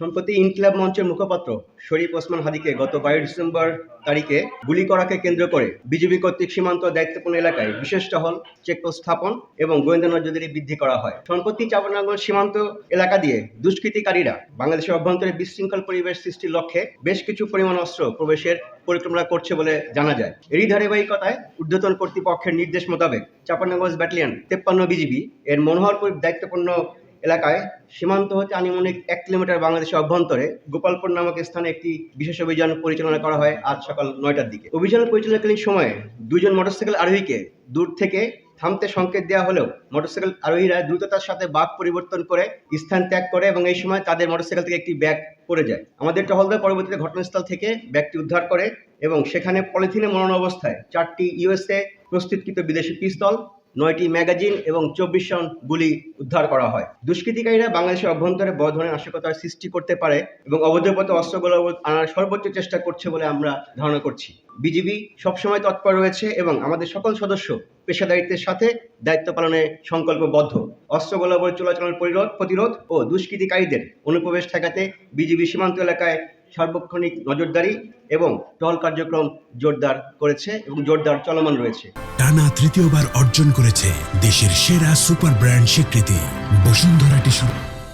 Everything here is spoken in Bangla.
সম্প্রতি ইনকিলাব মঞ্চের মুখপাত্র শরীফ ওসমান হাদীকে গত 22 ডিসেম্বর তারিখে গুলি করাকে কেন্দ্র করে বিজিবি কর্তৃক সীমান্ত দায়িত্বপূর্ণ এলাকায় বিশেষ টহল, চেকপোস্ট স্থাপন এবং গোয়েন্দা নজরদারি বৃদ্ধি করা হয়। সম্প্রতি চাঁপাইনবাবগঞ্জ সীমান্ত এলাকা দিয়ে দুষ্কৃতিকারীরা বাংলাদেশের অভ্যন্তরে বিশৃঙ্খল পরিবেশ সৃষ্টির লক্ষ্যে বেশ কিছু পরিমাণ অস্ত্র প্রবেশের পরিকল্পনা করছে বলে জানা যায়। এরই ধারাবাহিকতায় ঊর্ধ্বতন কর্তৃপক্ষের নির্দেশ মোতাবেক চাঁপাইনবাবগঞ্জ ব্যাটালিয়ন 53 বিজিবি এর মনোহরপুর দায়িত্বপূর্ণ এলাকায় সীমান্ত হতে আনুমানিক 1 কিলোমিটার বাংলাদেশের অভ্যন্তরে গোপালপুর নামক স্থানে একটি বিশেষ অভিযান পরিচালনা করা হয় আজ সকাল 9টার দিকে। অভিযান পরিচালনাকালীন সময়ে দুজন মোটরসাইকেল আরোহীকে দূর থেকে থামতে সংকেত দেওয়া হলেও মোটরসাইকেল আরোহীরা দ্রুততার সাথে বাঁক পরিবর্তন করে স্থান ত্যাগ করে এবং এই সময় তাদের মোটরসাইকেল থেকে একটি ব্যাগ পড়ে যায়। আমাদের টহলদার পরবর্তীতে ঘটনাস্থল থেকে ব্যাগটি উদ্ধার করে এবং সেখানে পলিথিনে মোড়ানো অবস্থায় 4টি ইউএসএ প্রস্তুতকৃত বিদেশি পিস্তল, 9টি ম্যাগাজিন এবং 24 রাউন্ড গুলি উদ্ধার করা হয়। দুষ্কৃতিকারীরা বাংলাদেশের অভ্যন্তরে বড় ধরনের নাশকতার সৃষ্টি করতে পারে এবং অবৈধ পথে অস্ত্রগুলো আনার সর্বোচ্চ চেষ্টা করছে বলে আমরা ধারণা করছি। বিজিবি সবসময় তৎপর রয়েছে এবং আমাদের সকল সদস্য পেশাদারিত্বের সাথে দায়িত্ব পালনে সংকল্পবদ্ধ। অস্ত্রগুলো চোরাচালান প্রতিরোধ ও দুষ্কৃতিকারীদের অনুপ্রবেশ ঠেকাতে বিজিবি সীমান্ত এলাকায় সার্বক্ষণিক নজরদারি এবং টহল কার্যক্রম জোরদার করেছে এবং জোরদার চলমান রয়েছে। টানা তৃতীয়বার অর্জন করেছে দেশের সেরা সুপার ব্র্যান্ড স্বীকৃতি বসুন্ধরা টিস্যু।